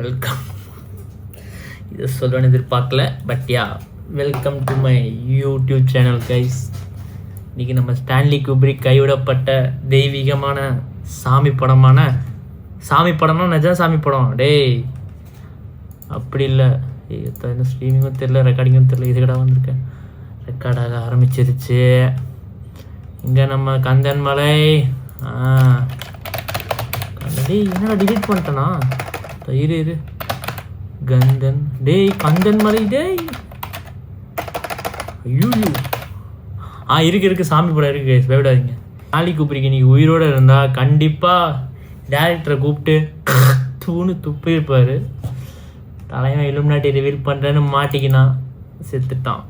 Welcome. இதை சொல்லணும்னு எதிர்பார்க்கல, but yeah welcome to my YouTube channel guys. இன்றைக்கி நம்ம ஸ்டான்லி குப்ரிக் கைவிடப்பட்ட தெய்வீகமான சாமி படம்னா நிஜம் சாமி படம் டேய் அப்படி இல்லை. என்ன ஸ்ட்ரீமிங்கும் தெரில, ரெக்கார்டிங்கும் தெரில, இதுக்கடா வந்திருக்கேன். ரெக்கார்டாக ஆரம்பிச்சிருச்சு. இங்கே நம்ம கந்தன்மலை டேய் என்னடா டிலீட் பண்ணிட்டேனா? இரு கந்தன் டேய் கந்தன்மலை டேய் ஐயோ இருக்கு சாமி படம் இருக்கு கைஸ், பயப்படாதீங்க. ஸ்டான்லி குப்ரிக் இன்னைக்கு உயிரோடு இருந்தால் கண்டிப்பாக டேரக்டரை கூப்பிட்டு தூணு துப்பிருப்பார். தலைவன் இலுமினாட்டி ரிவீல் பண்ணுறேன்னு மாட்டிக்கினா செத்துட்டான்.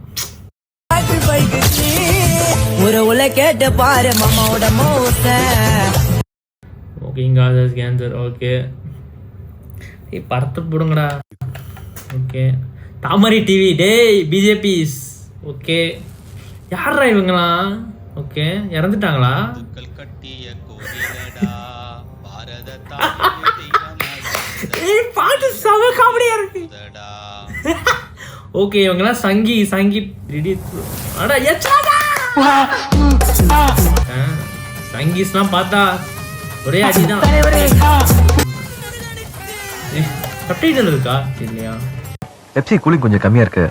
ஓகேங்க கேன்சர். ஓகே படத்தை போடுங்கடா. ஓகே தாமரை டிவி டேய் பிஜேபிஸ். ஓகே யாரா இவங்களாம்? ஓகே இறந்துட்டாங்களா? பாட்டு செம காமெடியா இருக்கு. ஓகே இவங்கலாம் சங்கி சங்கீஸ்லாம் பார்த்தா ஒரே அடிதான். சப்டைட்டில் இருக்கா இல்லையா? பெப்சி கூலிங் கொஞ்சம் கம்மியா இருக்கு,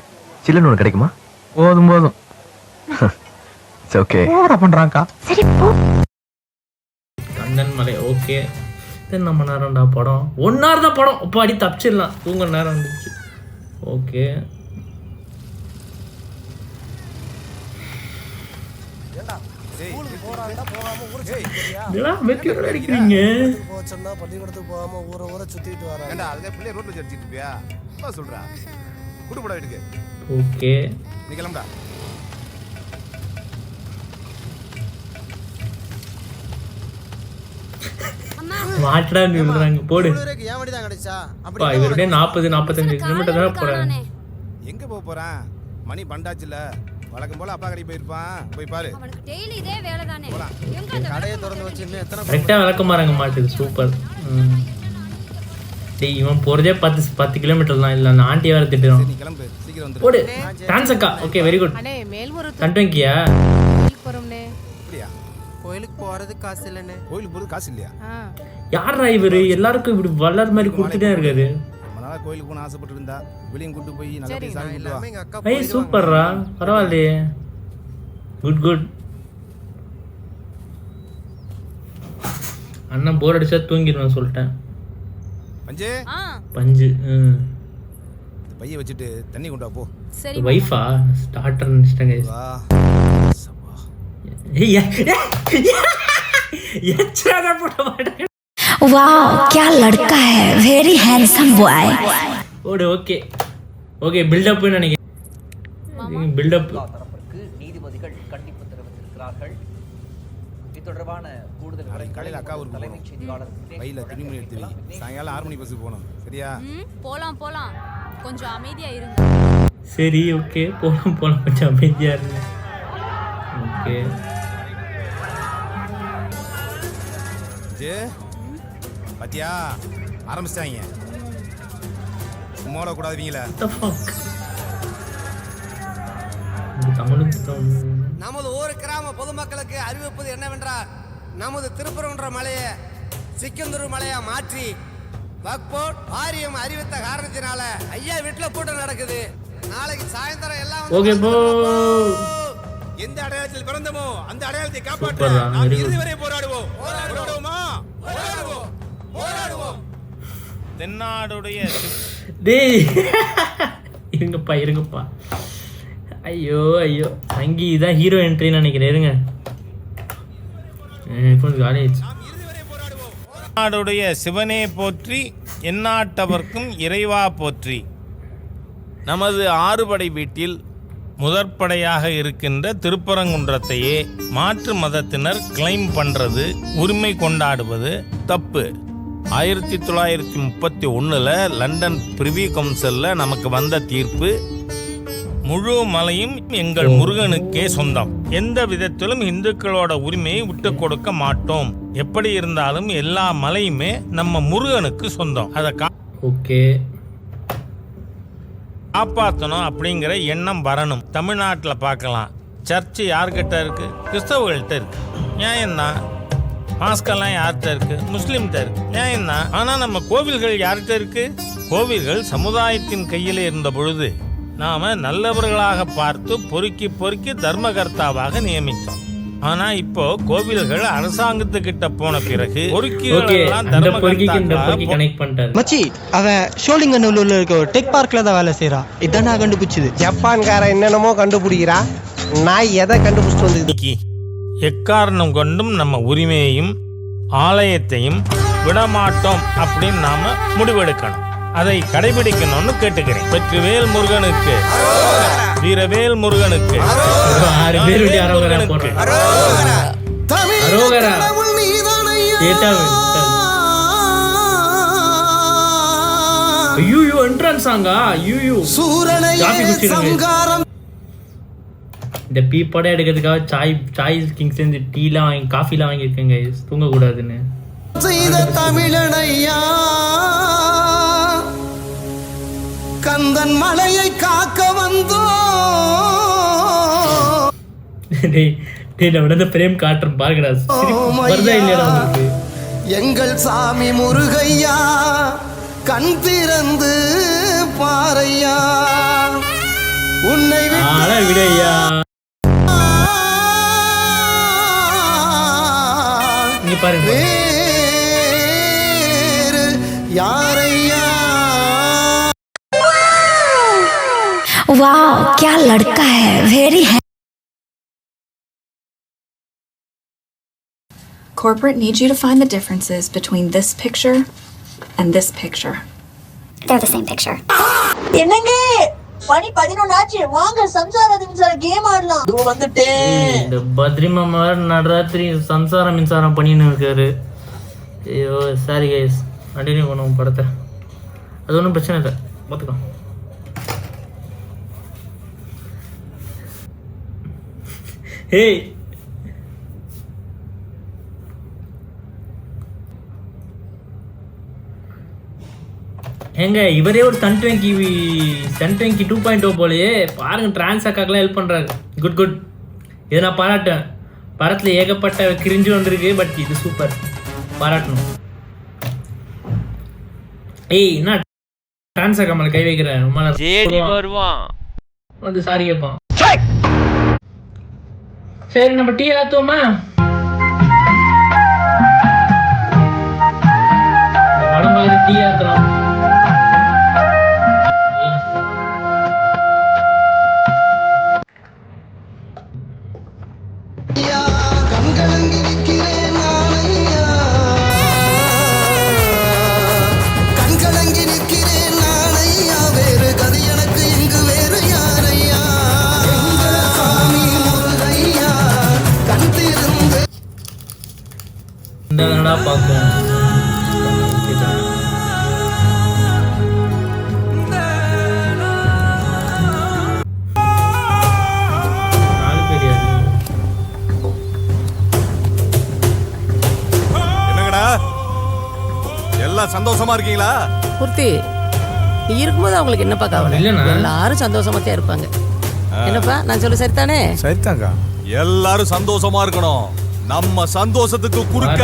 சில்லுன்னு ஒன்று கிடைக்குமா? போதும் ஓகே பண்றாங்கக்கா. சரி போ. கந்தன்மலை ஓகே. நம்ம நேரம்டா படம் 1 hour தான் படம். இப்போ அடி தப்பிச்சிடலாம், தூங்க நேரம் வந்துச்சு. ஓகே அடிக்கிறீங்க. பள்ளிக்கூடத்துக்கு போகாம ஊரை சுத்திட்டு வராங்க. ரோட்ல அடிச்சிட்டு இருப்பியா? சொல்றா குடுபடா வீட்டுக்கு. ஓகே நீ கிளம்புடா. மாட்டடா நில்றாங்க போடு. ஏன் வண்டி தான் கிடைச்சா? அப்பா இவருடைய 40-45 கிலோமீட்டர் தான் போறேன். எங்க போறேன்? மணி பண்டாச்சுல, வழக்கம் போல அப்பா கடைக்கு போயிருப்பான், போய் பாரு. அவனுக்கு டெய்லி இதே வேலை தானே. எங்க அந்த கடையை திறந்து வச்சு இன்னும் எத்தனை கரெக்டா விளக்கமாறாங்க மாட்டுக்கு. சூப்பர். டேய் இவன் போறதே 10 கிலோமீட்டர் தான். இல்ல நான் ஆண்டி வேற திட்டுறோம். நீ கிளம்பு சீக்கிரம் வந்து போடு. டான்ஸ் அக்கா. Okay very good. அண்ணே மேல்வூர் கண்டங்கியா போறோம்னே. அப்படியே கோயிலுக்கு போறது காசு இல்லனே. கோயிலுக்கு போறது காசு இல்லையா? யாரா இவரு எல்லாருக்கும் இப்படி வளர் மாதிரி கொடுத்துட்டே இருக்காரு. நம்மளால கோயிலுக்கு போன ஆசைப்பட்டு இருந்தா வெளியும் கூட்டி போய் நல்லா போய் சாமி கும்பிடுவா. எங்க அக்கா ஐய் சூப்பர்ரா, பரவாயில்லையே. குட் அண்ணா போர் அடிச்சா தூங்கிடுவேன் சொல்லிட்டேன். பஞ்சு பைய வச்சுட்டு தண்ணி கொண்டு வா போ. சரி வைஃபா ஸ்டார்டர் நினைச்சிட்டேன் गाइस. வா எச்சராத போட மாட்டேன். वाओ क्या लड़का है, वेरी हैंडसम बॉय. ஓடு ஓகே பில்ட் அப் நினைக்கிறேன். பில்ட் அப் தரப்பிற்கு நீதிபதிகள் கண்டிப்பு தெரிவித்திருக்கிறார்கள். இது தொடர்பான கூடுதல் காலையில அக்கா ஒரு தலைமைச் செய்தியாளர் பையில துணிமணி எடுத்து வை. சாயங்காலம் 6 மணி பஸ்ஸுக்கு போகணும் சரியா? போலாம் கொஞ்சம் அமைதியா இருங்க. சரி ஓகே போலாம் கொஞ்சம் அமைதியா இருங்க. ஓகே பாத்தியா ஆரம்பிச்சிட்டாங்க. சும்மாட கூடாதுவீங்களா? நமது ஊர் கிராம பொதுமக்களுக்கு அறிவிப்பது என்னவென்றால், நமது திருப்பரங்குன்ற மலையை சிக்கந்தூர் மலையா மாற்றி வக்போர்ட் வாரியம் அறிவித்த காரணத்தினால ஐயா வீட்டுல கூட்டம் நடக்குது. நாளைக்கு சாயந்தரம் எல்லாம் ஓகே போ. எந்த அடையாளத்தில் பிறந்தமோ அந்த அடையாளத்தை காப்பாற்ற நாம் இறுதி வரை போராடுவோம். தென்னாடுடைய டேய் இருங்கப்பா. ஐயோ சங்கி தான் ஹீரோ என்ட்ரின்னு நினைக்கிறேன். இருங்க நாடுடைய சிவனே போற்றி, எந்நாட்டவர்க்கும் இறைவா போற்றி. நமது ஆறுபடை வீட்டில் முதற்படையாக இருக்கின்ற திருப்பரங்குன்றத்தையே மாற்று மதத்தினர் கிளைம் பண்றது, உரிமை கொண்டாடுவது தப்பு. 1931 லண்டன் பிரிவி கவுன்சில்ல நமக்கு வந்த தீர்ப்பு, முழு மலையும் எங்கள் முருகனுக்கே சொந்தம். எந்த விதத்திலும் இந்துக்களோட உரிமையை விட்டு கொடுக்க மாட்டோம். எப்படி இருந்தாலும் எல்லா மலையுமே நம்ம முருகனுக்கு சொந்தம். ஓகே. காப்பாற்றணும் அப்படிங்கிற எண்ணம் வரணும். தமிழ்நாட்டில் பார்க்கலாம், சர்ச்சு யார்கிட்ட இருக்கு? கிறிஸ்தவர்கள்ட்ட இருக்கு. நியாயம்தான். மாஸ்கெல்லாம் யார்கிட்ட இருக்கு? முஸ்லீம்கிட்ட இருக்கு. நியாயம்தான். ஆனால் நம்ம கோவில்கள் யார்கிட்ட இருக்கு? கோவில்கள் சமுதாயத்தின் கையில் இருந்த பொழுது நாம நல்லவர்களாக பார்த்து பொறுக்கி பொறுக்கி தர்மகர்த்தாவாக நியமித்தோம். ஆனா இப்போ கோவில்கள் அரசாங்கத்துக்கிட்ட போன பிறகு மச்சி அவன் ஷோலிங்கநல்லூர்ல இருக்க ஒரு டெக் பார்க்ல தான் வேலை செய்யறான். இதான் நான் கண்டுபிடிச்சது. ஜப்பான்காரன் என்னென்னமோ கண்டுபிடிக்கிறான். நான் எதை கண்டுபிடிச்சிட்டு வந்து எக்காரணம் கொண்டும் நம்ம உரிமையையும் ஆலயத்தையும் விடமாட்டோம் அப்படின்னு நாம முடிவெடுக்கணும். அதை கடைபிடிக்கணும்னு கேட்டுக்கிறேன். வெற்றிவேல் முருகனுக்கு, வீரவேல் முருகனுக்கு, இந்த பீ படம் எடுக்கிறதுக்காக சாய் கிங்ஸ் டீலாம் வாங்கி காஃபிலாம் வாங்கியிருக்கேங்க தூங்கக்கூடாதுன்னு. தமிழனையா கந்தன் மலையை காக்க வந்தோ பிரேம் காட்டுறேன் பாருங்கடா. எங்கள் சாமி முருகையா கண் திறந்து பாறையா உன்னை விடையா நீ பாருங்க யாரையா. वाह क्या लड़का है, वेरी है. Corporate needs you to find the differences between this picture and this picture. They're the same picture. என்னங்க பனி 11 ஆச்சு, வாங்க சம்சார மின்சார கேம் ஆடலாம். இது வந்துட்டேன். இந்த பத்ரி மாமா நடராத்திரி சம்சார மின்சாரம் பண்ணின்னு இருக்காரு. ஐயோ சாரி கைஸ், கண்டினியூ பண்ணுவோம் படத்தை. அது ஒன்றும் பிரச்சனை இல்லை, பார்த்துக்கோ. ஏய் ஏங்க இவரே ஒரு சன் 2.0 போலயே பாருங்க. டிரான்ஸாக்காக்கெல்லாம் ஹெல்ப் பண்ணுறாரு. குட் குட், இதை நான் பாராட்டேன். படத்தில் ஏகப்பட்ட கிரிஞ்சு வந்திருக்கு, பட் இது சூப்பர், பாராட்டணும். ஏய் என்ன டிரான்ஸாக்கா மேலே கை வைக்கிறேன் வருவான் வந்து சாரி கேட்பான். சரி நம்ம டீ ஆத்துவோமா? படம் மாதிரி டீ ஆத்துறோம். என்னடா பார்க்கும் என்னங்கடா எல்லாம் சந்தோஷமா இருக்கீங்களா? பூர்த்தி, நீ இருக்கும்போது அவங்களுக்கு என்னப்பா கவலை? எல்லாரும் சந்தோஷமா தான் இருப்பாங்க. என்னப்பா நான் சொல்ல சரிதானே? சரிதாங்க. எல்லாரும் சந்தோஷமா இருக்கணும். நம்ம சந்தோஷத்துக்கு குறுக்க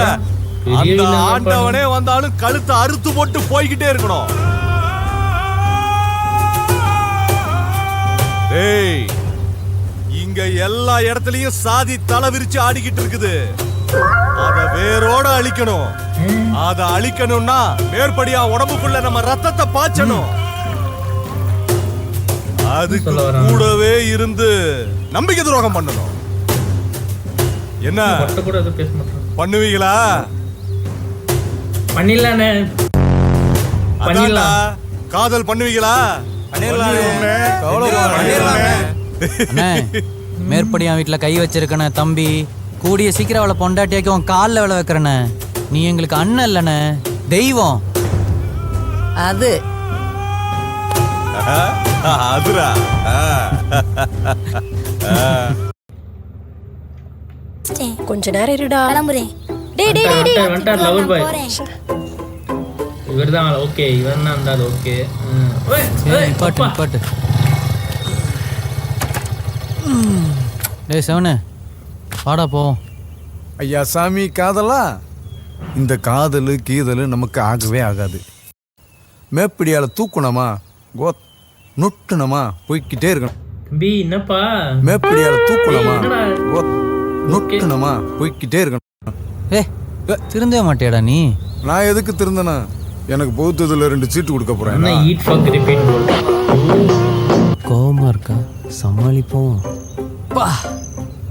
அந்த ஆண்டவனே வந்தாலும் கழுத்தை அறுத்து போட்டு போய்கிட்டே இருக்கணும். டேய், இங்க எல்லா இடத்துலயும் சாதி தலை விரிச்சு ஆடிக்கிட்டு இருக்குது. அத வேரோட அழிக்கணும். அத அழிக்கணும்னா மேற்படியா உடம்புக்குள்ள நம்ம ரத்தத்தை பாய்ச்சணும். அதுக்கு கூடவே இருந்து நம்பிக்கை துரோகம் பண்ணணும். என்ன பண்ணுவீங்களா? பண்ணிடலானே. காதல் பண்ணுவீங்களா? மேற்படியா வீட்டுல கை வச்சிருக்கன தம்பி, கூடிய சீக்கிரம் அவளை பொண்டாட்டியாக்கி உன் காலில் விளை வைக்கிறன. நீ எங்களுக்கு அண்ணன் இல்லைண்ணே, தெய்வம். அது அதுரா கொஞ்ச நேரம் இருடா, கிளம்புறேன். டேய் டேய் டேய் வந்துட்டார் லவர் பாய். இவர் தான் ஓகே, இவன் தான் இருந்தால் ஓகே. பாட்டு டேய் செவனு வாடா போவோம். ஐயா சாமி காதலா, இந்த காதல் கீதல் நமக்கு ஆகவே ஆகாது. மேப்பிடியால தூக்கணுமா நொட்டுனமா போய்கிட்டே இருக்கணும். தம்பி என்னப்பா மேப்பிடியால தூக்கணுமா நொட்டுனமா போய்கிட்டே இருக்கணும். திருந்தவே மாட்டியாடா நீ? நான் எதுக்கு திருந்தனா? எனக்கு பௌத்தத்துல 2 சீட்டு கொடுக்க போறேன். கோவமா இருக்கா? சமாளிப்போம்.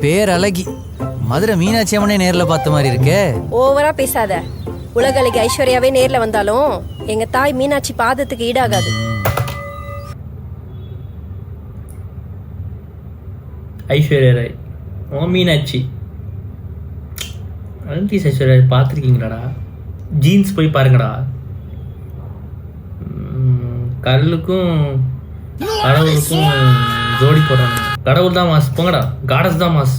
பேர் அழகி, மதுரை மீனாட்சி அம்மனே நேர்ல பார்த்த மாதிரி இருக்கே. ஓவரா பேசாத. உலகளுக்கு ஐஸ்வர்யாவே நேர்ல வந்தாலும் எங்க தாய் மீனாட்சி பாதத்துக்கு ஈடாகாது. ஐஸ்வர்யா ராய் மீனாட்சி ஐஸ்வர்யா பார்த்துருக்கீங்களாடா? ஜீன்ஸ் போய் பாருங்கடா. கல்லுக்கும் கடவுளுக்கும் ஜோடி போடுறாங்க. கடவுள் தான் மாஸ், போங்கடா. காடஸ் தான் மாஸ்.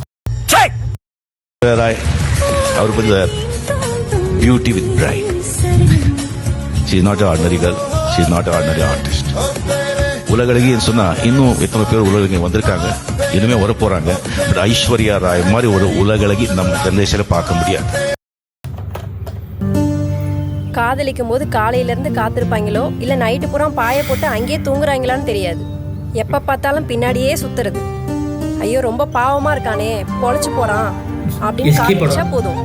அவர் கொஞ்சம் beauty with pride. She is not ordinary girl, she is not ordinary artist. உலகளகின்னு சொன்னா இன்னும் எத்தனை பேர் உலகளகி வந்திருக்காங்க, இனிமே வர போறாங்க. பட் ஐஸ்வர்யா ராய் மாதிரி ஒரு உலகளகி நம்ம ஜெனரேஷன்ல பார்க்க முடியாது. காதலிக்கும் போது காலையில இருந்து காத்திருப்பாங்களோ இல்ல நைட்டு பூரா பாய போட்டு அங்கேயே தூங்குறாங்களான்னு தெரியாது. எப்ப பார்த்தாலும் பின்னாடியே சுத்துறது. ஐயோ ரொம்ப பாவமா இருக்கானே, பொழைச்சு போறான் அப்படின்னு காமிச்சா போதும்.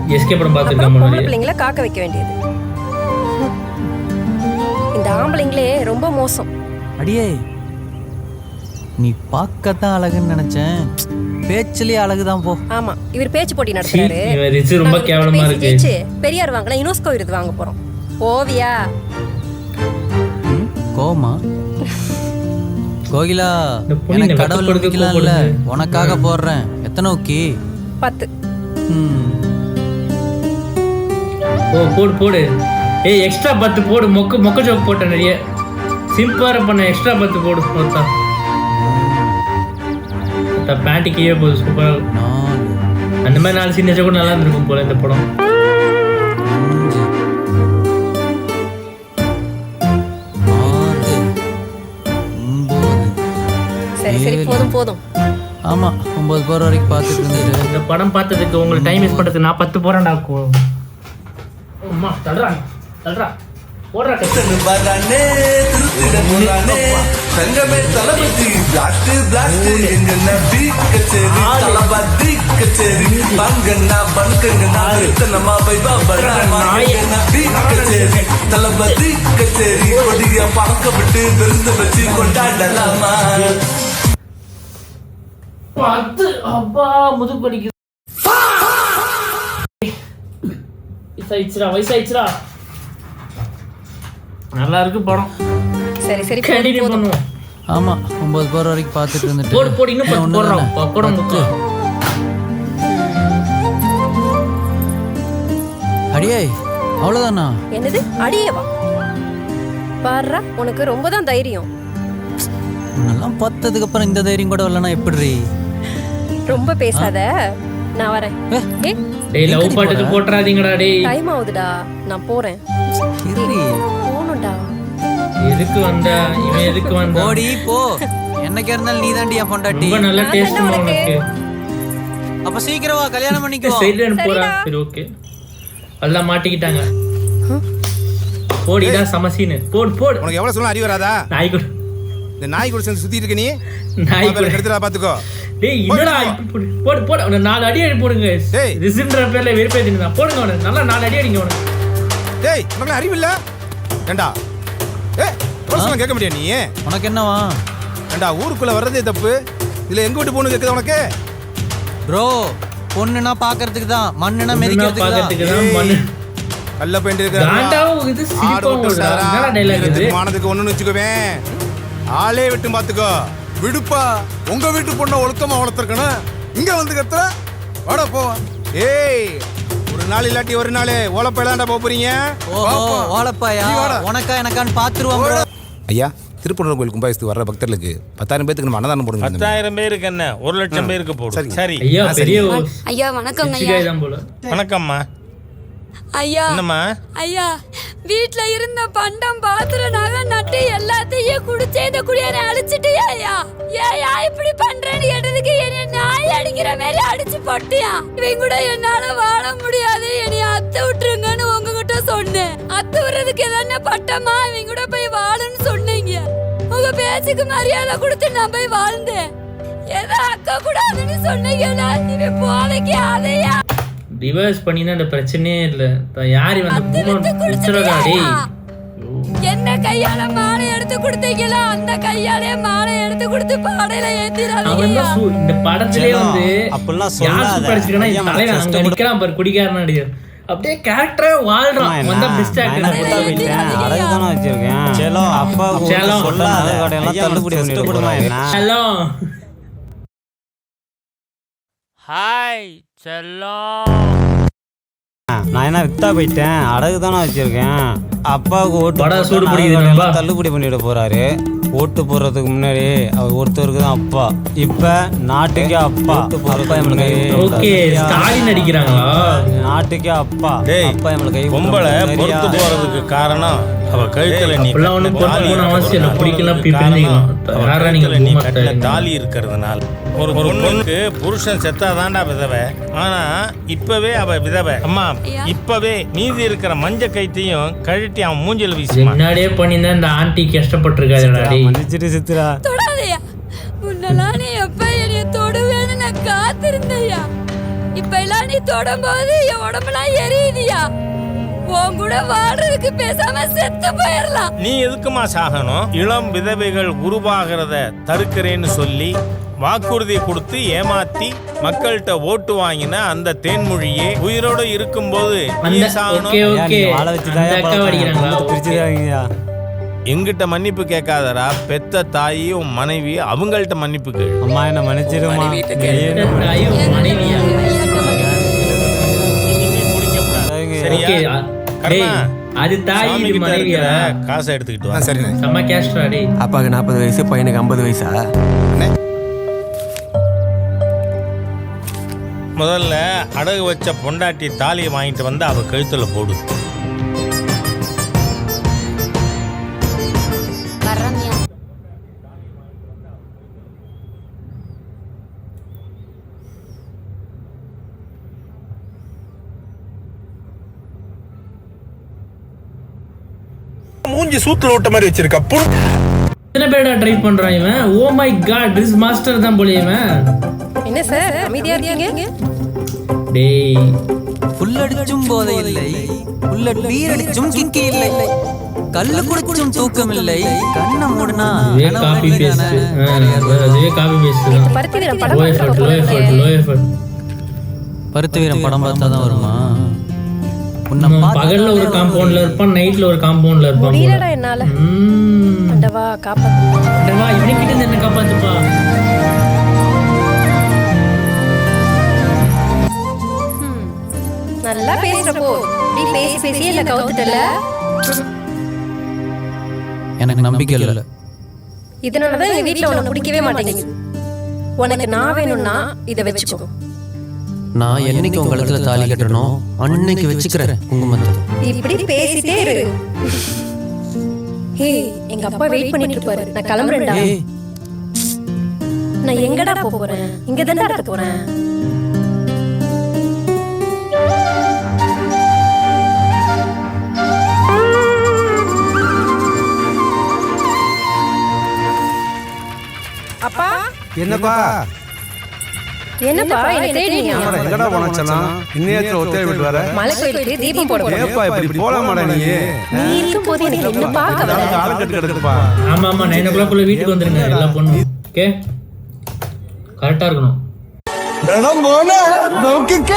பொம்பளை பிள்ளைங்களை காக்க வைக்க வேண்டியது. இந்த ஆம்பளைங்களே ரொம்ப மோசம். அடியே, நீ பார்க்கத்தான் அழகுன்னு நினைச்சேன், பேச்சுலயே அழகுதான் போ. ஆமா, இவர் பேச்சு போட்டி நடத்துறாரு. ரொம்ப கேவலமா இருக்கு. பெரியார் வாங்கலாம், யுனெஸ்கோ விருது வாங்க போறோம். ஓவியா கோமா கோகிலா, எனக்கு கடவுள் நம்பிக்கலாம் இல்ல, உனக்காக போடுறேன். எத்தனை ஓகே? 10. போடு போடு. ஏய் எக்ஸ்ட்ரா 10 போடு. மொக்க ஜோக் போட்டேன் நிறைய. சிம்பிளா பண்ண எக்ஸ்ட்ரா 10 போடு. பேண்ட்டு கீழே போகுது. சூப்பரா அந்த மாதிரி 4 சீன் கூட நல்லா இருந்திருக்கும் போல இந்த படம். சரி போதும் போதும். ஆமா, 9 போற வரைக்கும் பார்த்துட்டு இருந்துட்டு இந்த படம் பார்த்ததுக்கு உங்களுக்கு டைம் வேஸ்ட் பண்ணுறதுக்கு நான் 10 போறேன்டா. அம்மா தள்ளுறா தள்ளுறா போடுறா கஷ்டம். சங்கமே தளபதி பிளாஸ்ட் பிளாஸ்ட் எங்க நபி கச்சேரி தளபதி கச்சேரி பங்கனா பங்கனா தனமா வைபா பரமா நபி கச்சேரி தளபதி கச்சேரி கொடிய பார்க்க விட்டு விருந்து வச்சு கொண்டாடலாமா? 10 அப்பா முதுகு வலிக்குது. வயசாயிடுச்சுடா. நல்லா இருக்கு படம். சரி கண்டினியூ பண்ணுவோம். ஆமா, 9 போற வரைக்கும் பார்த்துட்டு இருந்துட்டு போடு இன்னும் 10 போடுறோம். படம் முக்கியம். அடியே, அவ்வளவுதானா? என்னது அடியேவா? பாருடா, உனக்கு ரொம்ப தான் தைரியம். உன்னெல்லாம் பார்த்ததுக்கு அப்புறம் இந்த தைரியம் கூட வரலனா எப்படி? ரொம்ப பேசாத, நான் வரேன். டேய் லவ் பாட்டுக்கு போட்றாதீங்கடா டேய். டைம் ஆகுதுடா, நான் போறேன். போணும்டா. எதுக்கு வந்தா? இவன் எதுக்கு வந்தா? ஓடி போ. என்னைக்கு இருந்தாலும் நீதான்டி என் பொண்டாட்டி. ரொம்ப நல்ல டேஸ்ட் உனக்கு. அப்ப சீக்கிரம் வா, கல்யாணம் பண்ணிக்கோ. சைடுல போறா. சரி ஓகே. எல்லாம் மாட்டிக்கிட்டாங்க. போடிடா சமசீனு. போடு. உனக்கு எவ்வளவு சொல்ல அறிவு வராதா? நாய் கூட இந்த நாய் கூட சேர்ந்து சுத்திட்டு இருக்க நீ. நாய் கூட எடுத்துடா பாத்துக்கோ. டேய் என்னடா போடு. அவன 4 அடி போடுங்க. டேய் ரிசின்ற பேர்ல வெறுப்பேத்தினா போடுங்க. அவன நல்லா 4 அடி அடிங்க அவன. டேய் உனக்கு அறிவு இல்ல? ஏண்டா சொல்ல கேட்க முடியா நீ? உனக்கு என்னவா? ஏண்டா ஊருக்குள்ள வர்றதே தப்பு, இதுல எங்க விட்டு போகணும் கேக்குது உனக்கு? ப்ரோ, பொண்ணுனா பாக்குறதுக்கு தான், மண்ணுனா மெதிக்கிறதுக்கு தான். மண்ணு கல்ல பெயிண்ட் இருக்கு. காண்டாவும் இது சிரிப்பாவும் என்னடா டயலாக் இது? மானதுக்கு ஒண்ணுன்னு வெச்சுக்குவேன். ஆளே விட்டு பாத்துக்கோ. விடுப்பா, உங்க வீட்டு பொண்ண ஒழுக்கமா வளர்த்துருக்கணும். இங்க வந்து கத்துற வாடா போ. ஏய், ஒரு நாள் இல்லாட்டி ஒரு நாள் ஓலப்பையிலாண்டா போறீங்க. ஓலப்பாயா உனக்கா எனக்கான்னு பாத்துருவாங்க. ஐயா, திருப்பூர் கோயில் கும்பாபிஷேகத்துக்கு வர்ற பக்தர்களுக்கு 10,000 பேருக்கு நம்ம அன்னதானம் போடுங்க. 10,000 பேருக்கு என்ன, 1,00,000 பேருக்கு போடும். சரி ஐயா பெரிய ஐயா வணக்கம் ஐயா. வணக்கம்மா. ஐயா என்னம்மா ஐயா வீட்ல இருந்த பண்டம் பாத்திரம் நகை நட்டு எல்லாத்தையும் குடிச்சே இந்த குடியார அடிச்சிட்டியா ஐயா? ஏயா இப்படி பண்றேன்னு கேட்டதுக்கு என்ன நாய் அடிக்கிற மாதிரி அடிச்சு போட்டியா? இவங்க கூட என்னால வாழ முடியாது, என்னைய அத்து விட்டுருங்கன்னு உங்ககிட்ட சொன்னேன். அத்து விடுறதுக்கு எதான பட்டமா இவங்க கூட போய் வாழுன்னு சொன்னீங்க. உங்க பேச்சுக்கு மரியாதை கொடுத்து நான் போய் வாழ்ந்தேன். ஏதோ அக்கா கூடாதுன்னு சொன்னீங்கன்னா இவன் போதைக்கு அதையா டிவோர்ஸ் பண்ணினா அந்த பிரச்சனையே இல்ல. யாரு வந்து என்ன கையால மாலை எடுத்து கொடுத்தீங்களா அந்த கையாலே மாலை எடுத்து கொடுத்து பாடையில ஏத்திராதீங்க. இந்த படத்திலே வந்து யாரு படிச்சிருக்கனா இந்த தலைவன் அங்க நிக்கிறான் பாரு குடிகாரன் நடிகர். அப்படியே கேரக்டரா வாழ்றான். வந்தா பெஸ்ட் ஆக்டர் அழகுதான வச்சிருக்கேன். செலோ அப்பா சொல்லாத கடையெல்லாம் தள்ளுபடி பண்ணிட்டு போடுமா என்ன? ஹலோ ஹாய் செல்லம். நான் என்ன வித்தா போயிட்டேன். அடகு தானே வச்சிருக்கேன். அப்பாவுக்கு ஓட்டு தள்ளுபடி பண்ணிட்டு போறாரு. ஓட்டு போடுறதுக்கு முன்னாடி அவர் ஒருத்தருக்கு தான் அப்பா. இப்ப நாட்டுக்கே அப்பா. அப்பா நடிக்கிறாங்களா? நாட்டுக்கே அப்பா. அப்பா நம்மளுக்கு பொம்பளை பொறுத்து போறதுக்கு காரணம் அவ கழுத்துல நீ தாலி இருக்கிறதுனால. ஒரு பொண்ணுக்கு புருஷன் செத்தாதான்டா விதவை. ஆனா இப்பவே அவ விதவை. அம்மா இப்பவே மீதி இருக்கிற மஞ்ச கைத்தையும் கழட்டி அவன் மூஞ்சில வீசி முன்னாடியே பண்ணிருந்தா இந்த ஆண்டி கஷ்டப்பட்டிருக்காரு. சித்ரா தொடாதயா. முன்னெல்லாம் நீ எப்ப என்னைய தொடுவேன்னு நான் காத்திருந்தையா. இப்ப எல்லாம் நீ தொடும்போது என் உடம்புலாம் எரியுதியா. உன் கூட வாழ்றதுக்கு பேசாம செத்து போயிடலாம். நீ எதுக்குமா சாகணும்? இளம் விதவைகள் உருவாகிறத தடுக்கிறேன்னு சொல்லி வாக்குறுதியை கொடுத்து ஏமாத்தி மக்கள்கிட்ட ஓட்டு வாங்கின அந்த தேன்மொழியே உயிரோட இருக்கும்போது எங்கிட்ட மன்னிப்பு கேட்காதரா. பெத்த தாயும் மனைவி அவங்கள்ட்ட மன்னிப்பு கேளு. அம்மா என்ன மன்னிச்சிருமா. சரியா? அது தாய் மனைவியா? காசை எடுத்துக்கிட்டு வா. சரி செம்ம கேஷ்டா டேய். அப்பாவுக்கு 40 வயசு, பையனுக்கு 50 வயசா? முதல்ல அடகு வச்ச பொண்டாட்டி தாலியை வாங்கிட்டு வந்து அவ கழுத்துல போடு. மூஞ்சி சூத்துல விட்ட மாதிரி வச்சிருக்கா. எத்தனை பேரா ட்ரை பண்றான் இவன்? Oh my God, this master தான் போல இவன். என்ன சார் அமைதியா இருக்கீங்க? டேய் புல் அடிச்சும் போதை இல்லை, புல்லட் பீர் அடிச்சும் கிக்கி இல்லை, கல்லு குடிச்சும் தூக்கம் இல்லை, கண்ணை மூடுனா இதே காப்பி பேஸ்ட். அதே காப்பி பேஸ்ட் தான். பருத்திவீரம் படம் லோ எஃபர்ட். பருத்திவீரம் படம் பார்த்தா தான் வருமா? பகல்ல ஒரு காம்பவுண்ட்ல இருப்பான், நைட்ல ஒரு காம்பவுண்ட்ல இருப்பான். முடியலடா என்னால. அண்டவா காப்பாத்து. அண்டவா இவனை கிட்ட இருந்து என்ன காப்பாத்துப்பா. நல்லா பேசுறப்போ நீ பேசி என்ன கவுத்துட்டல. எனக்கு நம்பிக்கை இல்ல. இதனாலதான் எங்க வீட்டுல உன்னை பிடிக்கவே மாட்டேங்குது. உனக்கு நான் வேணும்னா இதை வச்சுக்கோ. நான் என்னைக்கு உங்க கழுத்துல தாலி கட்டணும் அன்னைக்கு வச்சுக்கிறேன் குங்குமத்தை. இப்படி பேசிட்டே இரு. ஹே எங்க அப்பா வெயிட் பண்ணிட்டு இருப்பாரு. நான் கிளம்புறேன்டா. நான் எங்கடா போறேன்? இங்க தானே இருக்க போறேன். அப்பா என்னப்பா என்னப்பா என்ன தேடியா? எங்கடா போனச்சலாம்? இன்னேத்துல ஒத்தே விட்டு வர. மலை கோயிலுக்கு தீபம் போட போறேன். ஏப்பா இப்படி போலாமாடா நீ? நீ இருக்கும்போது எனக்கு என்ன பார்க்க வர? கால் கட்டு கிடக்குப்பா. ஆமா 9 o'clock வீட்டுக்கு வந்துருங்க எல்லா பொண்ணும். ஓகே கரெக்டா இருக்கணும். மேடம் போனா நோக்கிக்க.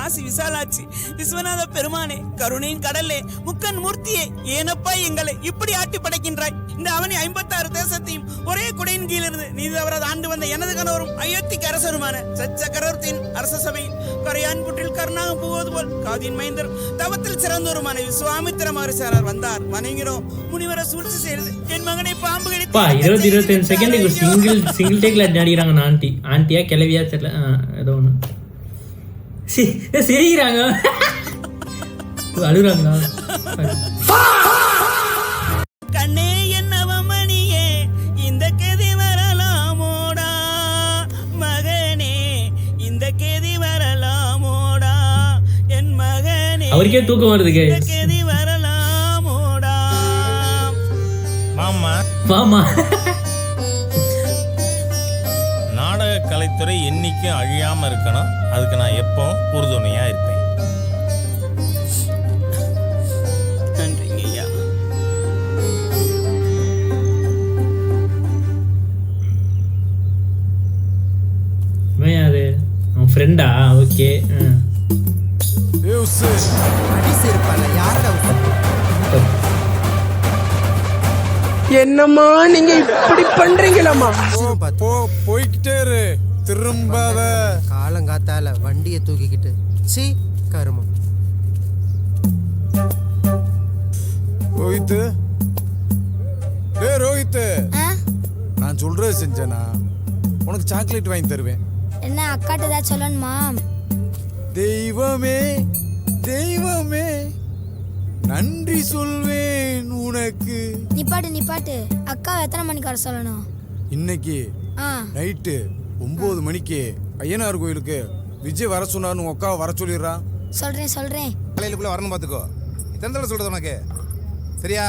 காசி விசாலாட்சி விஸ்வநாத பெருமானே, கருணையின் கடலே, முக்கன் மூர்த்தியே, ஏனப்பா எங்களை இப்படி ஆட்டி படைக்கின்றாய்? இந்த அவனி 56 தேசத்தையும் ஒரே குடையின் கீழிருந்து நீதி தவறாத ஆண்டு வந்த எனது கணவரும் அயோத்திக்கு அரசருமான சக்கரவர்த்தியின் அரச சபையின் கரையான் புற்றில் கருணாகம் புகுவது போல் காதின் மைந்தர் தவத்தில் சிறந்தோருமான விஸ்வாமித்திர மகரிஷியார் வந்தார். வணங்கினோம். முனிவரை சூழ்ச்சி செய்து என் மகனை பாம்பு கடித்து 20-25 செகண்டுக்கு சிங்கிள் டேக்ல அடிக்கிறாங்க. ஆண்டியா கிளவியா தெரியல, ஏதோ ஒன்று சிரிக்கிறாங்க, அழுகுறாங்களா? கண்ணே என்னவமணியே, இந்த கெதி வரலாமோடா மகனே, இந்த கெதி வரலாமோடா என் மகனே, அவருக்கே தூக்கம் வருது. கெதி வரலாமோடா மாமா மாமா. நாடக கலைத்துறை என்னைக்கும் அழியாம இருக்கணும். அதுக்கு நான் எப்போ உறுதுணையா இருப்பேன். நன்றிங்க ஐயா. யாரு அவன் ஃப்ரெண்டா? ஓகே. என்னம்மா நீங்க இப்படி பண்றீங்களாமா? போய்கிட்டே இரு, திரும்பாத. காலங்காத்தால வண்டியை தூக்கிக்கிட்டு சி கருமம். ரோஹித், டேய் ரோஹித், நான் சொல்றது செஞ்சேனா உனக்கு சாக்லேட் வாங்கி தருவேன். என்ன அக்காட்ட ஏதாவது சொல்லணுமா? தெய்வமே தெய்வமே நன்றி சொல்வேன் உனக்கு. நிப்பாட்டு அக்கா எத்தனை மணிக்கு வர சொல்லணும்? இன்னைக்கு நைட்டு 9 மணிக்கு ஐயனார் கோயிலுக்கு விஜய் வர சொன்னான்னு உங்க அக்காவை வர சொல்லிடுறான். சொல்றேன் காலையிலுக்குள்ள வரணும் பாத்துக்கோ. இத்தனை தடவை சொல்றது உனக்கு சரியா?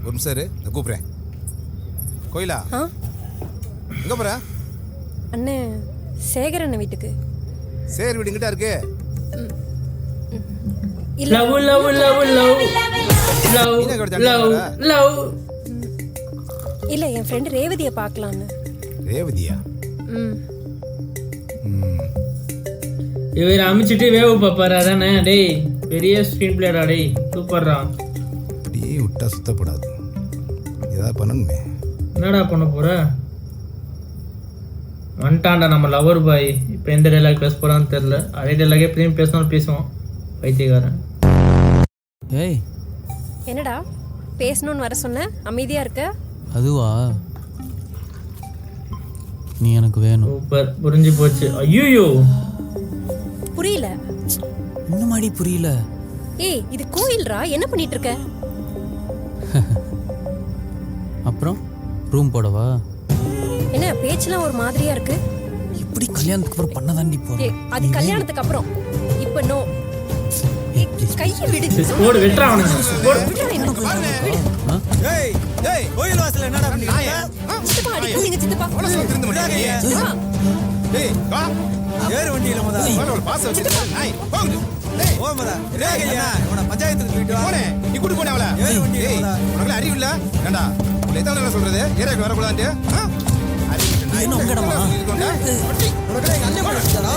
ஒரு நிமிஷம் இரு, நான் கூப்பிடுறேன். கோயிலா எங்க போற? அண்ணே சேகரண்ண வீட்டுக்கு. சேர் வீடு இங்கிட்ட இருக்கு. Love love love love love love. இல்ல என் ஃப்ரெண்ட் ரேவதியை பார்க்கலான்னு. ரேவதியா? இவர் அமைச்சிட்டு வேவு பாப்பாரு. அதானே? டேய் பெரிய ஸ்க்ரீன் பிளேடா. டேய் சூப்பர்ரா. அப்படியே விட்டா சுத்தப்படாது, ஏதாவது பண்ணணுமே. என்னடா பண்ண போற? வந்துட்டான்டா நம்ம லவர் பாய். இப்போ எந்த டைலாக் பேச போறான்னு தெரியல. அதே டைலாக் எப்படியும் பேசணும் பேசுவோம். பைத்தியக்காரன். ஏய் என்னடா பேசணும்னு வர சொன்ன, அமைதியா இருக்க? அதுவா, நீ எனக்கு வேணும். சூப்பர், புரிஞ்சு போச்சு. ஐயோ புரியல. இன்னும் மாடி புரியல. ஏய் இது கோயில்ரா, என்ன பண்ணிட்டு இருக்க? அப்புறம் ரூம் போடவா? என்ன பேச்செல்லாம் ஒரு மாதிரியா இருக்கு? இப்படி கல்யாணத்துக்கு அப்புறம் பண்ணதாண்டி போறேன். அது கல்யாணத்துக்கு அப்புறம். இப்போ நோ. கையை விடு. ஓடு வெட்றா அவனுங்க. ஏய் ஏய் கோயில் வாசல்ல என்னடா பண்ணீங்க? சித்தப்பா அடிக்குங்க சித்தப்பா. திருந்து முடியாது. டேய் வா. ஏறு வண்டியில மொத பாஸ் வச்சிட்டு நாய் போங்க. டேய் ஓமரா ரேகையா உன பஞ்சாயத்துக்கு போயிட்டு வா. போனே நீ கூட்டி போனே அவள. ஏறு வண்டியில மொத. உனக்கு அறிவு இல்ல? ஏண்டா உன்னை என்ன சொல்றது? ஏரியாக்கு வர கூடாது. என்ன உங்கடமா? உனக்கு எங்க அண்ணன் போறடா.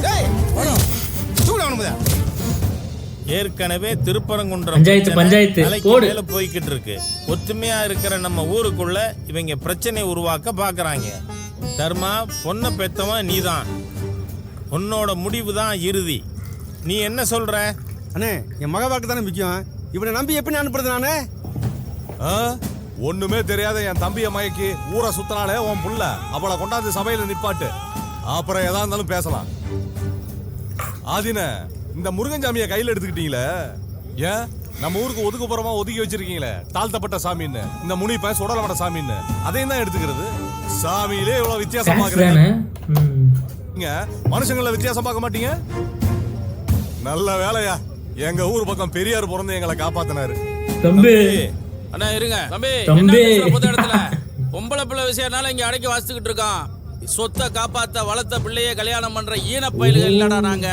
டேய் போடா. தூள அவனுங்க. ஏற்கனவே திருப்பரங்குன்றம் பஞ்சாயத்து மேல போய்கிட்டு இருக்கு. ஒத்துமையா இருக்கிற நம்ம ஊருக்குள்ள இவங்க பிரச்சனை உருவாக்க பாக்குறாங்க. தர்மா, பொண்ணை பெத்தவன் நீதான். உன்னோட முடிவு தான் இறுதி. நீ என்ன சொல்ற? அண்ணே என் மக வாக்கு தானே முக்கியம். இவனை நம்பி எப்படி அனுப்புறது நானே? ஒண்ணுமே தெரியாத என் தம்பிய மயக்கி ஊரை சுத்தினாலே உன் புள்ள அவளை கொண்டாந்து சபையில நிப்பாட்டு. அப்புறம் எதா இருந்தாலும் பேசலாம். ஆதின இந்த முருகன்சாமியை கையில எடுத்துக்கிட்டீங்களே, ஏன் நம்ம ஊருக்கு ஒதுக்குப்புறமா ஒதுக்கி வச்சிருக்கீங்களே தாழ்த்தப்பட்ட சாமின்னு, இந்த முனிப்ப சுடலவட சாமின்னு, அதையும் தான் எடுத்துக்கிறது. சாமியிலே இவ்வளவு வித்தியாசம் பாக்குறீங்க. மனுஷங்களை வித்தியாசம் பார்க்க மாட்டீங்க. நல்ல வேலையா எங்க ஊர் பக்கம் பெரியார் பிறந்து எங்களை காப்பாத்தினாரு. தம்பி அண்ணா இருங்க தம்பி. பொது இடத்துல பொம்பளை பிள்ளை விஷயம்னால இங்க அடக்கி வாசிச்சுக்கிட்டு இருக்கான். சொத்தை காப்பாத்த வளர்த்த பிள்ளைய கல்யாணம் பண்ற ஈன பயில்கள் இல்லடா நாங்க.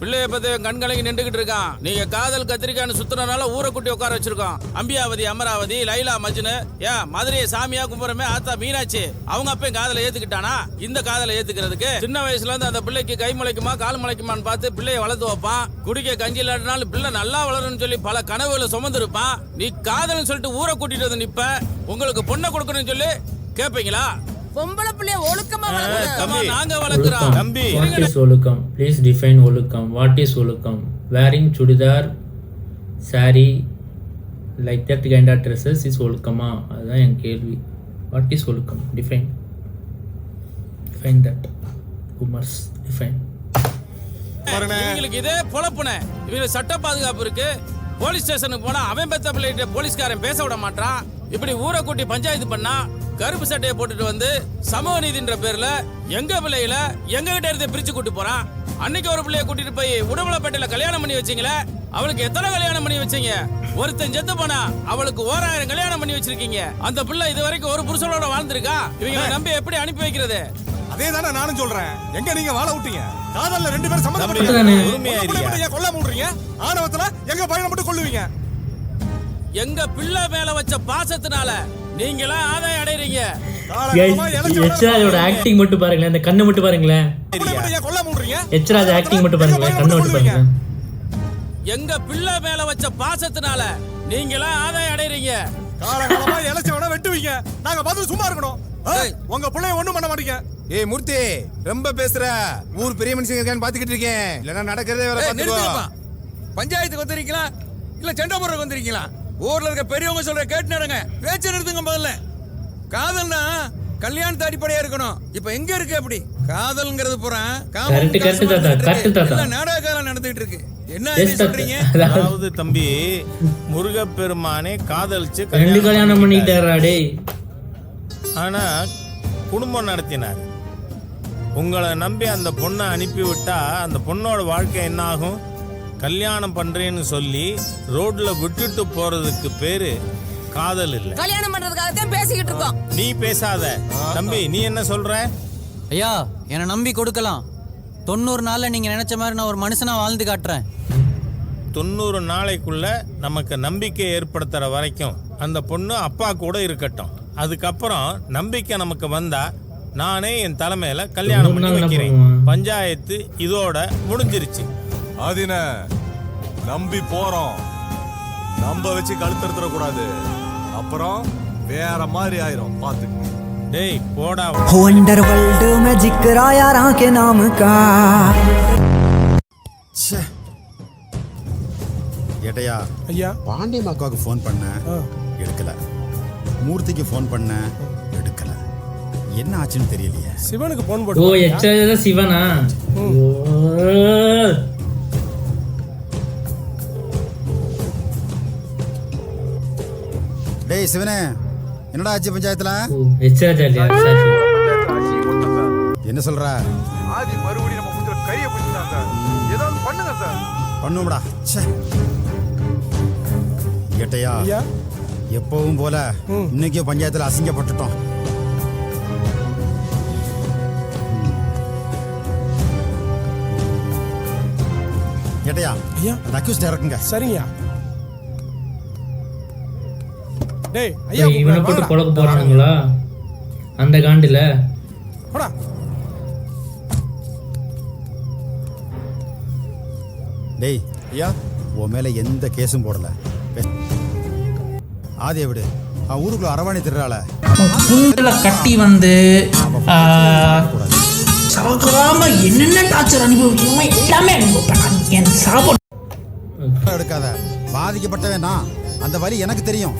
பிள்ளைய பத்தி கண் கலங்கி நின்றுகிட்டு இருக்கான். நீங்க காதல் கத்திரிக்கான்னு சுத்துறதுனால ஊரை குட்டி உட்கார வச்சிருக்கோம். அம்பியாவதி, அமராவதி, லைலா, மஜ்னு, ஏன் மதுரையை சாமியா கும்புறமே ஆத்தா மீனாட்சி அவங்க அப்பயும் காதலை ஏத்துக்கிட்டானா? இந்த காதலை ஏத்துக்கிறதுக்கு சின்ன வயசுல இருந்து அந்த பிள்ளைக்கு கை முளைக்குமா கால் முளைக்குமான்னு பார்த்து பிள்ளைய வளர்த்து வைப்பான். குடிக்க கஞ்சி இல்லாட்டினாலும் பிள்ளை நல்லா வளரும்னு சொல்லி பல கனவுகளை சுமந்து இருப்பான். நீ காதல்னு சொல்லிட்டு ஊரை கூட்டிட்டு வந்து நிப்ப. உங்களுக்கு பொண்ணை கொடுக்கணும்னு சொல்லி கேப்பீங்களா? பொம்பளை பிள்ளைய ஒழுக்கமா நாங்க வளர்க்கிறோம். தம்பி, What is ஒழுக்கம்? Please define ஒழுக்கம். What is ஒழுக்கம்? Wearing churidar, saree, like that kind of dresses is ஒழுக்கமா? அதுதான் என் கேள்வி. What is ஒழுக்கம்? Define that. Kumars, define. இவங்களுக்கு இதே பொழப்புனே. இவங்களுக்கு சட்ட பாதுகாப்பு இருக்கு. போலீஸ் ஸ்டேஷனுக்கு போனா அவன் பெத்த பிள்ளைகிட்ட போலீஸ்காரன் பேச விட மாட்டான். இப்படி ஊரை கூட்டி பஞ்சாயத்து பண்ணா கருப்பு சட்டையை போட்டுட்டு வந்து சமூக நீதின்ற பேர்ல எங்க பிள்ளைகளை எங்க கிட்ட இருந்து பிரிச்சு கூட்டி போறான். அன்னைக்கு ஒரு பிள்ளைய கூட்டிட்டு போய் உடம்புலப்பேட்டையில கல்யாணம் பண்ணி வச்சீங்களே, அவளுக்கு எத்தனை கல்யாணம் பண்ணி வச்சீங்க? ஒருத்தன் செத்து போனா அவளுக்கு 1000 கல்யாணம் பண்ணி வச்சிருக்கீங்க. அந்த பிள்ளை இது வரைக்கும் ஒரு புருஷனோட வாழ்ந்திருக்கா? இவங்க நம்பி எப்படி அனுப்பி வைக்கிறது? அதே தானே நானும் சொல்றேன். எங்க நீங்க வாழ விட்டீங்க? காதல்ல 2 பேரும் சம்மந்தப்பட்டு கொல்ல மூடுறீங்க. ஆணவத்துல எங்க பையனை மட்டும் கொல்லுவீங்க. எங்க பிள்ளை மேல வச்ச பாசத்தினால நீங்களா ஆதாயம் அடைறீங்க. எச்ராஜோட ஆக்டிங் மட்டும் பாருங்களேன், இந்த கண்ணு மட்டும் பாருங்களேன். எச்ராஜ் ஆக்டிங் மட்டும் பாருங்களேன், கண்ணு மட்டும் பாருங்களேன். எங்க பிள்ளை மேல வச்ச பாசத்தினால நீங்களா ஆதாயம் அடைறீங்க. காலகாலமா இளைச்சவன வெட்டுவீங்க. நாங்க பார்த்து சும்மா இருக்கணும். உங்க பிள்ளைய ஒண்ணும் பண்ண மாட்டீங்க. ஏய் மூர்த்தி, ரொம்ப பேசுற. ஊர் பெரிய மனுஷங்க இருக்கான்னு பாத்துக்கிட்டு இருக்கேன். இல்லன்னா நடக்கிறதே வேற பாத்துக்கோ. பஞ்சாயத்துக்கு வந்திருக்கீங்களா இல்ல சண்டை போடுறதுக்கு வந்திருக்கீங்களா? ஊர்ல இருக்க பெரியவங்க சொல்ற கேட்டு நடங்க. பேச்சு நிறுத்துங்க. முதல்ல காதல்னா கல்யாணத்து அடிப்படையா இருக்கணும். இப்ப எங்க இருக்கு அப்படி? காதல்ங்கிறது பூரா நாடக காலம் நடந்துட்டு இருக்கு. என்ன சொல்றீங்க? அதாவது தம்பி, முருகப்பெருமானே காதலிச்சு 2 கல்யாணம் பண்ணிட்டாரா டேய்? ஆனா குடும்பம் நடத்தினார். உங்களை நம்பி அந்த பொண்ணை அனுப்பி விட்டா அந்த பொண்ணோட வாழ்க்கை என்ன ஆகும்? கல்யாணம் பண்றேன்னு சொல்லி ரோட்ல விட்டுட்டு போறதுக்கு பேரு காதல் இல்ல. கல்யாணம் பண்றதுக்காக தான் பேசிக்கிட்டு இருக்கோம். நீ பேசாத தம்பி. நீ என்ன சொல்ற? ஐயா, என்னை நம்பி கொடுக்கலாம். 90 நாள்ல நீங்க நினைச்ச மாதிரி நான் ஒரு மனுஷனா வாழ்ந்து காட்டுறேன். 90 நாளைக்குள்ள நமக்கு நம்பிக்கை ஏற்படுத்துற வரைக்கும் அந்த பொண்ணு அப்பா கூட இருக்கட்டும். அதுக்கப்புறம் நம்பிக்கை நமக்கு வந்தா நானே என் தலைமையில கல்யாணம் பண்ணி வைக்கிறேன். பஞ்சாயத்து இதோட முடிஞ்சிருச்சு. ஆதின நம்பி போறோம். நம்ப வச்சு கழுத்தறுத்துற கூடாது. அப்புறம் வேற மாதிரி ஆயிரும். பாத்துக்க. டேய் போடா. वंडर वर्ल्ड में जिक्र आया राह के नाम का. ஏட்டையா ஐயா, பாண்டியம்மாக்காவுக்கு ஃபோன் பண்ண எடுக்கல. மூர்த்திக்கு ஃபோன் பண்ண எடுக்கல. என்ன ஆச்சுன்னு தெரியலையே. சிவனுக்கு போன் ஓ போட்டு எச்ராஜ் தான் சிவனா? டேய் சிவனே, என்னடா ஆச்சு பஞ்சாயத்துல? எச்ராஜ் இல்லையா? என்ன சொல்ற? ஆதி மறுபடியும் நம்ம முத்துல கையை பிடிச்சாங்க. ஏதாவது பண்ணுங்க சார். பண்ணும்டா. ஏட்டையா, எப்பவும் போல இன்னைக்கு பஞ்சாயத்துல அசிங்கப்பட்டுட்டோம். ஏட்டையா, அந்த அக்யூஸ்ட் இறக்குங்க. சரிங்கய்யா. டேய் ஐயா, இவனை போட்டு கொலை போறானுங்களா அந்த காண்டில? போடா. டேய் ஐயா, உன் மேல எந்த கேஸும் போடல. ஆதியை விடு. ஊருக்குள்ள அரவாணி திருறாள குண்டுல கட்டி வந்து சாகாம என்னென்ன டார்ச்சர் அனுபவிக்கணுமோ எல்லாமே அனுபவிப்பேன். என் சாபம் எடுக்காத. பாதிக்கப்பட்டவன் நான். அந்த வலி எனக்கு தெரியும்.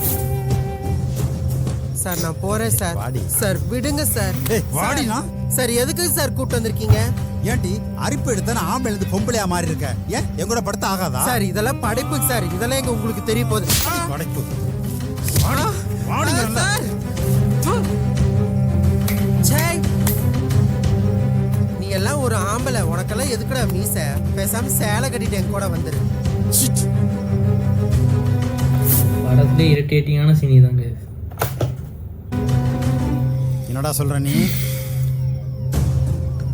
சார் நான் போறேன் சார். வாடி. சார் விடுங்க சார். வாடினா சார் எதுக்கு சார் கூட்டு வந்திருக்கீங்க? ஏன்டி அரிப்பு எடுத்தா ஆம்பளை இருந்து பொம்பளையா மாறி இருக்க? ஏன் எங்கூட படுத்த ஆகாதா? சார் இதெல்லாம் படைப்பு சார். இதெல்லாம் எங்க உங்களுக்கு தெரிய போகுது. படைப்பு. நீ எல்லாம் ஒரு ஆம்பளை. உனக்கெல்லாம் எதுக்குடா மீச? பேசாம சேலை கட்டிட்டு என் கூட வந்துரு. படத்துல இரிட்டேட்டிங்கான சீனி தாங்க. என்னடா சொல்ற நீ?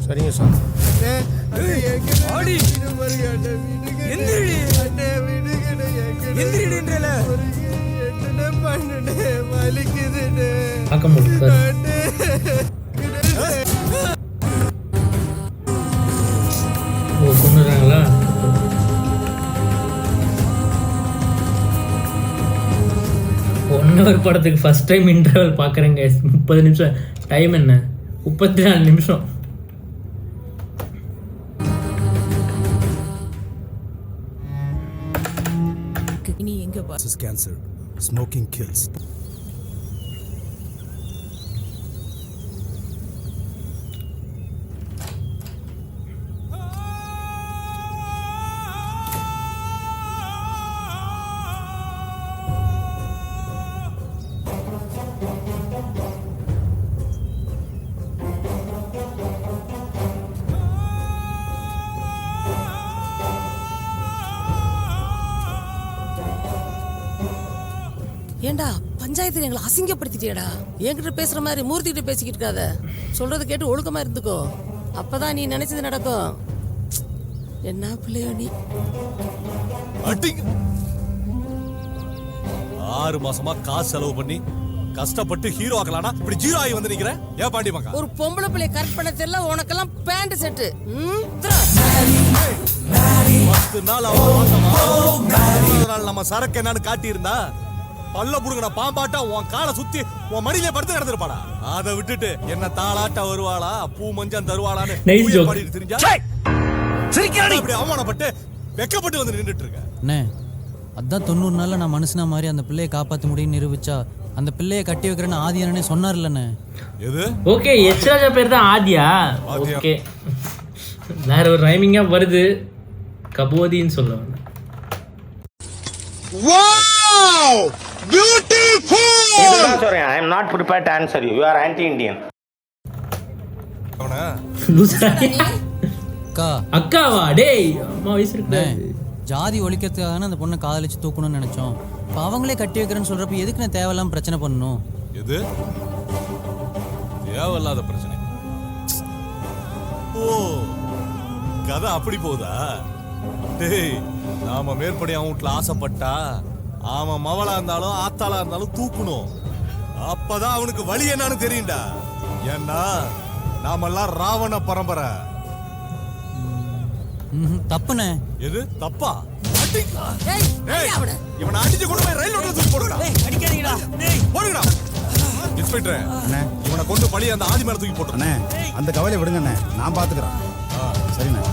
சரிங்க சார். பார்க்க முடியும் சார். ஓ கொண்டுறாங்களா? 1 hour படத்துக்கு ஃபர்ஸ்ட் டைம் இன்டர்வல் பார்க்குறேங்க. 30 நிமிஷம். டைம் என்ன? 34 நிமிஷம். நீ எங்க பா? This is cancer. Smoking kills. ஏண்டா பஞ்சாயத்துல எங்களை அசிங்கப்படுத்திட்டியடா. என்கிட்ட பேசுற மாதிரி மூர்த்தி கிட்ட பேசிக்கிட்டு இருக்காத. சொல்றதை கேட்டு ஒழுக்கமா இருந்துக்கோ. அப்பதான் நீ நினைச்சது நடக்கும். என்ன பிள்ளையோ நீ. 6 மாசமா காசு செலவு பண்ணி கஷ்டப்பட்டு ஹீரோ ஆக்கலானா இப்படி ஜீரோ ஆகி வந்து நிக்கிற? ஏன் பாண்டி மக்கா? ஒரு பொம்பளை பிள்ளைய கரெக்ட் பண்ண தெரியல. உனக்கெல்லாம் பேண்ட் செட்டு. 10 நாள் அவன் நம்ம சரக்கு என்னன்னு காட்டி இருந்தா பல்ல புடுங்கன பாம்பாட்டா உன் காலை சுத்தி உன் மடியில படுத்து கிடந்திருப்பாடா. அதை விட்டுட்டு என்ன தாளாட்ட வருவாளா பூ மஞ்சள் தருவாளான்னு பாடிட்டு தெரிஞ்சா அப்படி அவமானப்பட்டு வெக்கப்பட்டு வந்து நின்றுட்டு இருக்க. அண்ணே அதான் 90 நாள்ல நான் மனுஷனா மாதிரி அந்த பிள்ளையை காப்பாற்ற முடியும்னு நிரூபிச்சா அந்த பிள்ளையை கட்டி வைக்கிறேன்னு ஆதி அண்ணனே சொன்னார்லண்ணே. எது? ஓகே எச்ராஜா பேர் தான் ஆதியா? ஓகே வேற ஒரு ரைமிங்கா வருது. கபோதின்னு சொல்லுவாங்க. Wow! Beautiful! Sorry, I am not prepared to answer you. You are anti-Indian. அக்காவா? டேய் அம்மா வயசு இருக்கு. ஜாதி ஒழிக்கிறதுக்காக அந்த பொண்ணை காதலிச்சு தூக்கணும்னு நினைச்சோம். இப்போ அவங்களே கட்டி வைக்கிறேன்னு சொல்றப்ப எதுக்கு நான் தேவையில்லாம பிரச்சனை பண்ணணும்? எது தேவையில்லாத பிரச்சனை? ஓ கதை அப்படி போதா? டேய் நாம மேற்படி அவன் வீட்டுல ஆசைப்பட்டா அவன் மவளா இருந்தாலும் ஆத்தாளா இருந்தாலும் தூக்கணும். அப்பதான் அவனுக்கு வழி என்னன்னு தெரியும்டா. ஏன்னா நாமெல்லாம் ராவண பரம்பரை. தப்புனே. எது தப்பா? இவனை அடிச்சு கொண்டு போய் ரயில் ஓட்ட தூக்கி போடுடா. அடிக்காதீங்கடா. போடுங்கடா. இன்ஸ்பெக்டர் இவனை கொண்டு பழி அந்த ஆதி மேல தூக்கி போட்டுறேன். அந்த கவலை விடுங்கண்ணே, நான் பாத்துக்கிறேன். சரிண்ணே.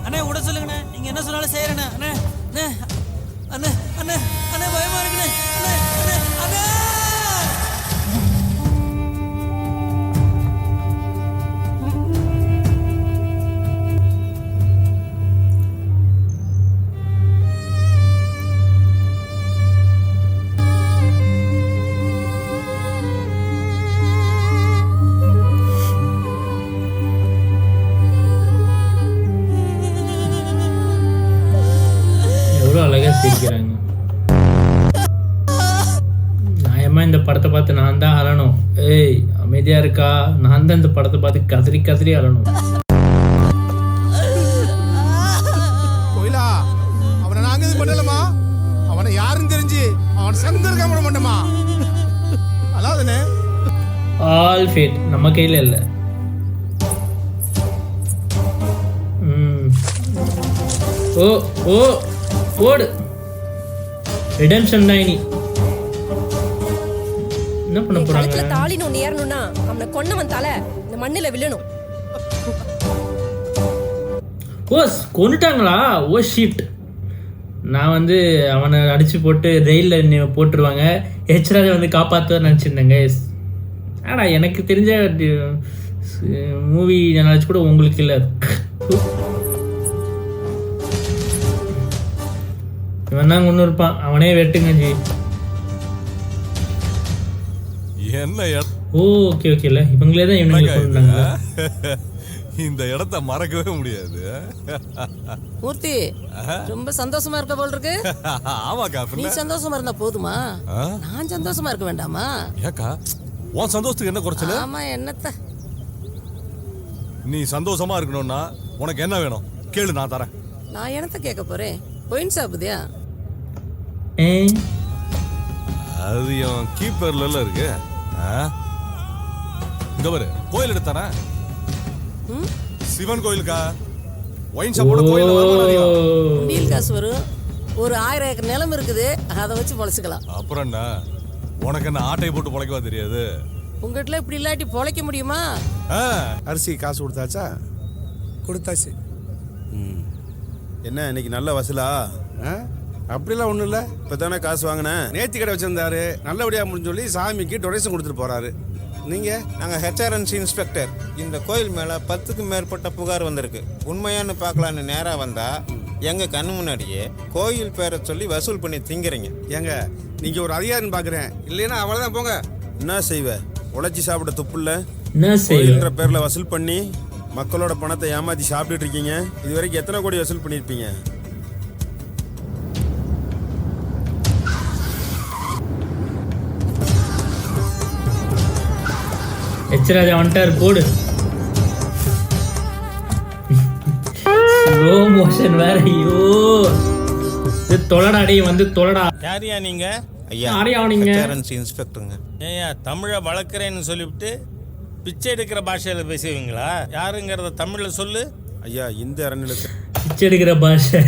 அண்ணே விட சொல்லுங்கண்ணே. நீங்க என்ன சொன்னாலும் செய்யறேண்ணே. அண்ணே அண்ணே அண்ணே அண்ணே பயமா இருக்குண்ணே. அண்ணே அண்ணே அண்ணே அழகா சிரிக்கிறாங்க. நியாயமா இந்த படத்தை பார்த்து நான் தான் அழணும். ஏய் அமைதியா இருக்கா? நான் தான் இந்த படத்தை பார்த்து கதறி கதறி அழணும். கோயிலா அவனை நாங்க இது பண்ணலமா? அவனை யாருன்னு தெரிஞ்சு அவன் சந்தர்க்க பண்ண மாட்டோமா? அல்லாதனே ஆல் ஃபேட் நம்ம கையில இல்ல. ஓ ஓ போடு. ரிடெம்ஷன் தான் இனி. என்ன பண்ண போறாங்க? கழுத்துல தாலின்னு ஒண்ணு ஏறணும்னா அவனை கொன்னவன் தலை இந்த மண்ணுல விழணும். ஓ கொன்னுட்டாங்களா? Oh shit. நான் வந்து அவனை அடிச்சு போட்டு ரயில்ல போட்டுருவாங்க. எச்ராஜை வந்து காப்பாற்றுவார் நினச்சிருந்தேங்க. ஆனா எனக்கு தெரிஞ்ச மூவி நாலேஜ் கூட உங்களுக்கு இல்லை. இவன் தான் கொண்டு இருப்பான். அவனே வெட்டுங்க ஜி. என்ன ஓகே ஓகே இல்ல இவங்களே தான் இவனுங்களை கொண்டாங்க. இந்த இடத்தை மறக்கவே முடியாது. மூர்த்தி ரொம்ப சந்தோஷமா இருக்க போல் இருக்கு. ஆமாக்கா. நீ சந்தோஷமா இருந்தா போதுமா? நான் சந்தோஷமா இருக்க வேண்டாமா? ஏக்கா உன் சந்தோஷத்துக்கு என்ன குறைச்சல? ஆமா என்னத்த நீ சந்தோஷமா இருக்கணும்னா உனக்கு என்ன வேணும் கேளு, நான் தரேன். நான் என்னத்த கேட்க போறேன்? ஒயின் சாப்பிடுதியா? அது என் கீப்பர்ல இருக்கு. இங்க பாரு, கோயில் எடுத்தாரேன். சிவன் கோயிலுக்கா? ஒயின் ஷாப்போட கோயில் வருமானம் டீல் காசு வரும். ஒரு 1000 ஏக்கர் நிலம் இருக்குது, அதை வச்சு பொழைச்சிக்கலாம். அப்புறம் என்ன, உனக்கு என்ன ஆட்டையை போட்டு பொழைக்கவா தெரியாது? உங்ககிட்ட இப்படி இல்லாட்டி பொழைக்க முடியுமா? அரிசி காசு கொடுத்தாச்சா? கொடுத்தாச்சு. என்ன இன்னைக்கு நல்ல வசூலா? அப்படிலாம் ஒன்றும் இல்லை, இப்போ தானே காசு வாங்கினேன். நேர்த்தி கடை வச்சிருந்தாரு, நல்லபடியாக முடிஞ்சு சொல்லி சாமிக்கு டொனேஷன் கொடுத்துட்டு போறாரு. நீங்கள்? நாங்கள் ஹெச்ஆர்என்சி இன்ஸ்பெக்டர். இந்த கோயில் மேலே 10க்கும் மேற்பட்ட புகார் வந்திருக்கு. உண்மையானு பார்க்கலான்னு நேராக வந்தால் எங்கள் கண்ணு முன்னாடியே கோயில் பேரை சொல்லி வசூல் பண்ணி திங்கிறீங்க. ஏங்க நீங்கள் ஒரு அதிகாரின்னு பார்க்குறேன், இல்லைன்னா அவ்வளோதான் போங்க. என்ன செய்வேன்? உழைச்சி சாப்பிட துப்புல கோயில்ன்ற பேரில் வசூல் பண்ணி மக்களோட பணத்தை ஏமாற்றி சாப்பிட்டுட்டு இருக்கீங்க. இது வரைக்கும் எத்தனை கோடி வசூல் பண்ணியிருப்பீங்க? எச்ராஜா வந்துட்டார், போடு. ஸ்லோ மோஷன் வேற. ஐயோ, இது தொலைடா, டேய் வந்து தொலைடா. யாரியா நீங்க? ஐயா, ஹெச்ஆர்என்சி இன்ஸ்பெக்டருங்க. ஏயா தமிழை வளர்க்குறேன்னு சொல்லிவிட்டு பிச்சை எடுக்கிற பாஷையில் பேசுவீங்களா? யாருங்கிறத தமிழில் சொல்லு. ஐயா, இந்த அரண்யத்தை பிச்சை எடுக்கிற பாஷை.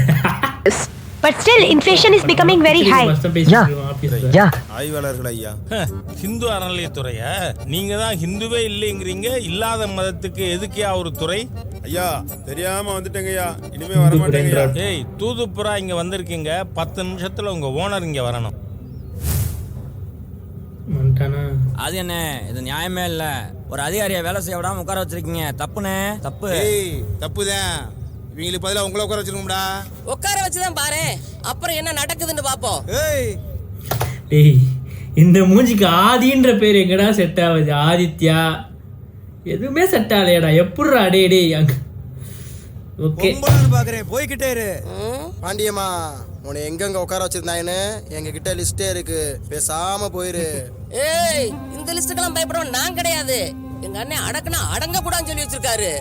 But still, inflation is becoming very high. ஆய்வாளர்கள் ஐயா. ஹிந்து அறநிலையத்துறையா? நீங்க தான் ஹிந்துவே இல்லைங்கிறீங்க. இல்லாத மதத்துக்கு எதுக்கியா ஒரு துறை? ஐயா, தெரியாம வந்துட்டேங்க ஐயா, இனிமே வர மாட்டேங்க. ஏய், தூதுப்புறா இங்க வந்திருக்கீங்க, 10 நிமிஷத்துல உங்க ஓனர் இங்க வரணும். அது என்ன, இது நியாயமே இல்ல. ஒரு அதிகாரியை வேலை செய்ய விடாம உட்கார வச்சிருக்கீங்க. தப்புனே, தப்பு. தப்புதான். இவங்களுக்கு பதிலாக உங்களை உட்கார வச்சிருக்கோம்டா. உட்கார வச்சுதான் பாரு, அப்புறம் என்ன நடக்குதுன்னு பாப்போம். டேய், இந்த மூஞ்சிக்கு ஆதின்ற பேர் எங்கடா செட் ஆகுது? ஆதித்யா எதுவுமே செட் ஆகலையடா. எப்படிடா? டே டேய், ஓகே பாக்குறேன், போய்கிட்டே இரு. பாண்டியம்மா, உன்னை எங்கெங்க உட்கார வச்சிருந்தாங்கன்னு எங்க கிட்ட லிஸ்டே இருக்கு, பேசாம போயிரு. ஏய், இந்த லிஸ்டுக்கெல்லாம் பயப்படுவோம் நான் கிடையாது. எங்க அண்ணன் அடக்குனா அடங்க கூடாதுன்னு சொல்லி வச்சிருக்காரு.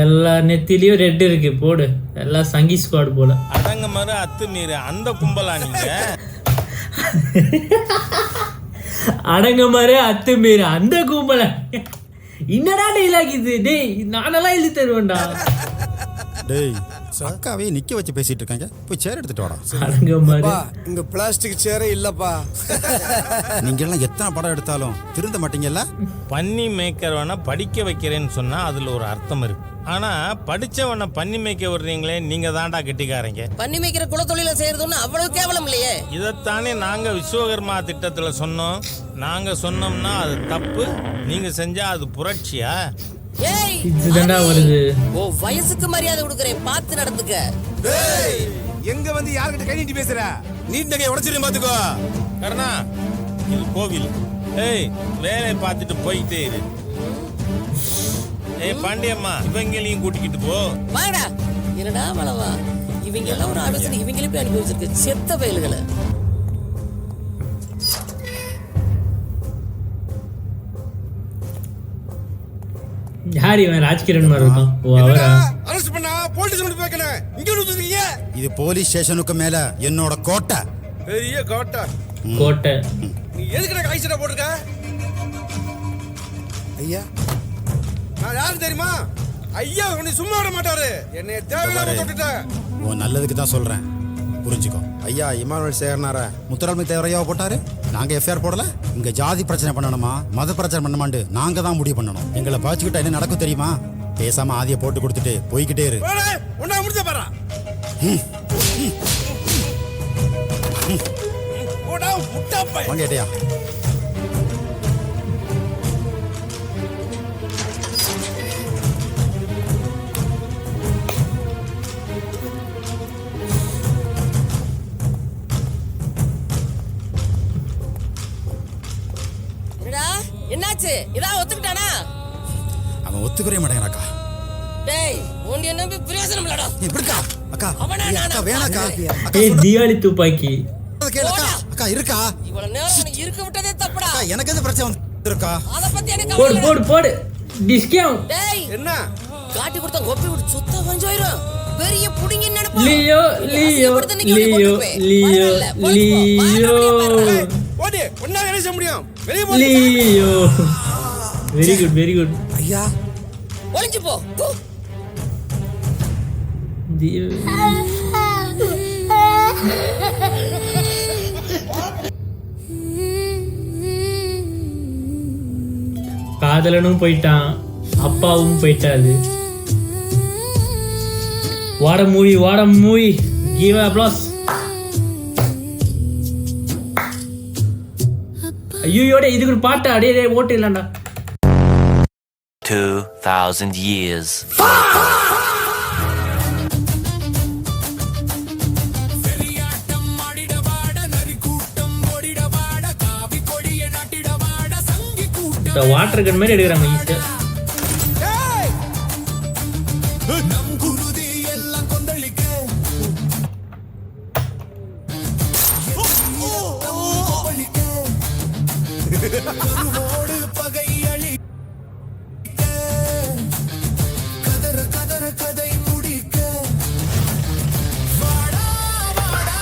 எல்லா நெத்திலையும் ரெட் இருக்கு, போடு. எல்லாம் சங்கி ஸ்குவாட் போல. அடங்க மறு அத்துமீறு அந்த கும்பலா நீங்க? அடங்க மாதிரி அத்துமீறு அந்த கும்பல. என்னடா டைலாக் இது? டேய், நானெல்லாம் எழுதி தருவேன்டா. டேய், அக்காவே நிக்க வச்சு பேசிட்டு இருக்காங்க, போய் சேர் எடுத்துட்டு வாடா. அடங்க மாதிரி. இங்க பிளாஸ்டிக் சேரே இல்லப்பா. நீங்க எல்லாம் எத்தனை படம் எடுத்தாலும் திருந்த மாட்டீங்கல்ல. பன்னி மேய்க்கிறவனை படிக்க வைக்கிறேன்னு சொன்னா அதுல ஒரு அர்த்தம் இருக்கு. ஆனா படிச்சவனை பன்னி மேய்க்க விடுறீங்களே, நீங்க தாண்டா கெட்டிக்காரங்க. பன்னி மேய்க்கிற குலத்தொழில செய்யறதுன்னு அவ்வளவு கேவலம் இல்லையே. இதைத்தானே நாங்க விஸ்வகர்மா திட்டத்துல சொன்னோம். நாங்க சொன்னோம்னா அது தப்பு, நீங்க செஞ்சா அது புரட்சியா? ஏய், இதுதான்டா வருது. ஓ வயசுக்கு மரியாதை கொடுக்கறேன், பார்த்து நடந்துக்க. டேய், எங்க வந்து யார்கிட்ட கை நீட்டி பேசுற? நீட் நகையை உடைச்சிரும் பாத்துக்கோ. கருணா, இது கோவில். ஏய், வேலையை பார்த்துட்டு போயிட்டே இரு. ஏய் பாண்டியம்மா, இவங்களையும் கூட்டிக்கிட்டு போ. வாடா. என்னடா வளவா, இவங்க எல்லாம் ஒரு ஆலோசனை இவங்களே போய் அனுப்பி வச்சிருக்கு, செத்த பயல்களை. யார் இவன்? ராஜ்கிரண் மாதிரி இருக்கான். ஓ, அவரா? அரெஸ்ட் பண்ணா போலீஸ் வந்து பேக்கணும். இங்க வந்துட்டீங்க. இது போலீஸ் ஸ்டேஷனுக்கு மேல என்னோட கோட்டை. பெரிய கோட்டை. கோட்டை. நீ எதுக்குடா காய்ச்சல போட்டுருக்க? ஐயா, நான் யாரு தெரியுமா? ஐயா உன்னை சும்மா விட மாட்டாரு. என்னைய தேவையில்லாம தொட்டுட்டேன். உன் நல்லதுக்கு தான் சொல்றேன், புரிஞ்சுக்கோ. ஐயா, இமானுவேல் சேகரனார முத்துராமலிங்க தேவரையாவை போட்டாரு. நாங்க எஃப்ஐஆர் போடல. இங்க ஜாதி பிரச்சனை பண்ணணுமா மத பிரச்சனை பண்ணமாண்டு நாங்க தான் முடிவு பண்ணணும். எங்களை பாய்ச்சிக்கிட்டா என்ன நடக்கும் தெரியுமா? பேசாம ஆதியை போட்டு கொடுத்துட்டு போய்கிட்டே இரு. முடிஞ்ச பாரு. வாங்கேட்டியா? என்னாச்சு? இதா ஒத்துக்கிட்டானா? அவன் ஒத்துக்கவே மாட்டேங்கிறாக்கா. டேய், உன்னை நம்பி பிரயோஜனம் இல்லடா. எப்படிக்கா? அக்கா, அவனா அக்கா வேணாக்கா. ஏய், தீபாவளி துப்பாக்கி. கேளுக்கா. அக்கா இருக்கா? இவ்வளவு நேரம் நீ இருக்க விட்டதே தப்புடா. எனக்கு எது பிரச்சனை வந்திருக்கா? அத பத்தி எனக்கு போடு போடு போடு. டிஸ்கவுண்ட். டேய் என்ன காட்டி கொடுத்த கொப்பி விட்டு சுத்தம் கொஞ்சம் போயிரும். பெரிய புடிங்கி நினைப்பா. Leo Leo Leo Leo Leo ஓடி ஒண்ணா கணேச முடியும் வெளிய போ Leo. Very good very good. ஐயா ஒளிஞ்சு போ. காதலனும் போயிட்டான், அப்பாவும் போயிட்டாரு. வாட மூவி கிவ் அப்ளாஸ். ஐயோட இதுக்கு ஒரு பாட்டு அடே ஓட்டு இல்லண்டா. 2000 years. இந்த வாட்டர் கன் மாதிரி எடுக்கிறாங்க ஈஸியா.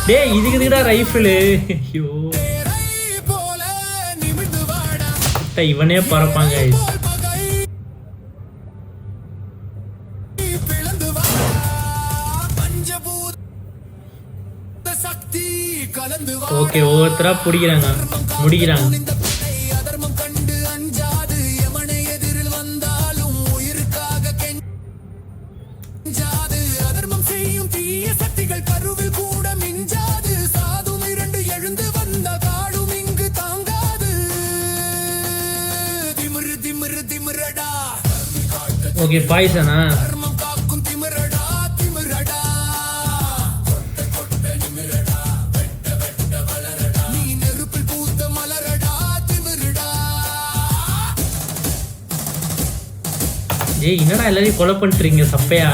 டேய் இதுக்கு எதுக்குடா ரைஃபிள்? ஐயோ இவனே பறப்பாங்க. ஓகே ஒவ்வொருத்தரா முடிக்கிறாங்க. ஓகே பாய்சனா? ஏய் என்னடா எல்லாரையும் கொலை பண்ணிட்டுறீங்க சப்பையா?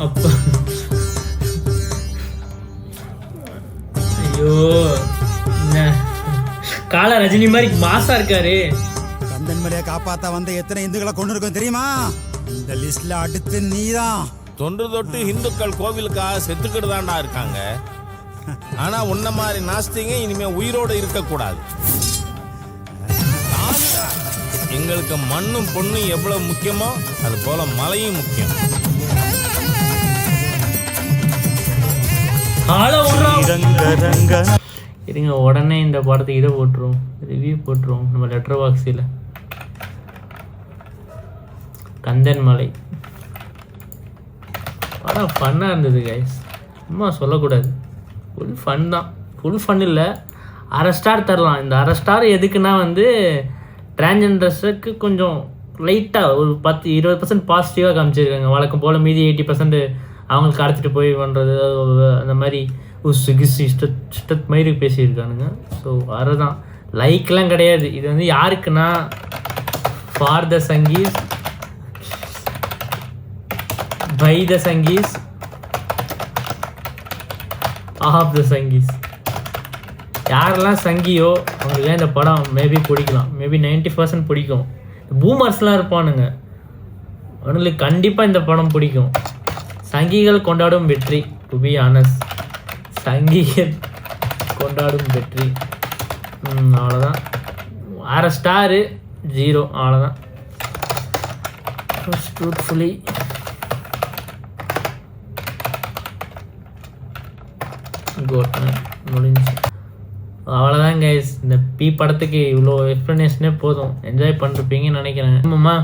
அப்பா ஐயோ என்ன கால ரஜினி மாதிரி மாசா இருக்காரு. கந்தன் மலையை காப்பாத்த வந்த எத்தனை இந்துக்களை கொண்டு இருக்கோம் தெரியுமா? இந்த லிஸ்ட்ல அடுத்து நீதான். தொன்று தொட்டு இந்துக்கள் கோவிலுக்காக செத்துக்கிட்டு தான்டா இருக்காங்க. ஆனா உன்ன மாதிரி நாஸ்திங்க இனிமே உயிரோடு இருக்கக்கூடாது. எங்களுக்கு மண்ணும் பொண்ணும் எவ்வளவு முக்கியமோ அது போல மலையும் முக்கியம். இருங்க உடனே இந்த படத்தை இதை போட்டுருவோம், ரிவ்யூ போட்டுருவோம் நம்ம லெட்டர் பாக்ஸில். கந்தன் மலை படம் ஃபன்னாக இருந்தது கைஸ், சும்மா சொல்லக்கூடாது. ஃபுல் ஃபன் தான், ஃபுல் ஃபன் இல்லை. 1/2 ஸ்டார் தரலாம். இந்த 1/2 ஸ்டார் எதுக்குன்னா வந்து டிரான்ஜெண்டர்ஸுக்கு கொஞ்சம் லைட்டாக ஒரு 10-20% பாசிட்டிவாக காமிச்சிருக்காங்க. வழக்கம் போல் மீதி 80% அவங்களுக்கு கடத்திட்டு போய் பண்ணுறது அந்த மாதிரி இஷ்டத் மாதிரி பேசியிருக்கானுங்க. ஸோ அதுதான் லைக்லாம் கிடையாது. இது வந்து யாருக்குன்னா for the Sanghis, by the Sanghis, of the Sanghis. யாரெல்லாம் சங்கியோ அவங்களுக்கு இந்த படம் மேபி பிடிக்கலாம். மேபி 90% பிடிக்கும். பூமர்ஸ்லாம் இருப்பானுங்க, அவனுங்களுக்கு கண்டிப்பாக இந்த படம் பிடிக்கும். சங்கிகள் கொண்டாடும் வெற்றி, டு பி ஆனஸ்ட் சங்கிகள் கொண்டாடும் வெற்றி. அவ்வளோதான். 1/2 ஸ்டாரு 0 அவ்வளோதான். ட்ரூத்ஃபுல்லி முடிஞ்சு அவ்வளோதான் கைஸ். இந்த பி படத்துக்கு இவ்வளோ எக்ஸ்ப்ளனேஷனே போதும். என்ஜாய் பண்ணிருப்பீங்கன்னு நினைக்கிறேன். ஆமாம்மா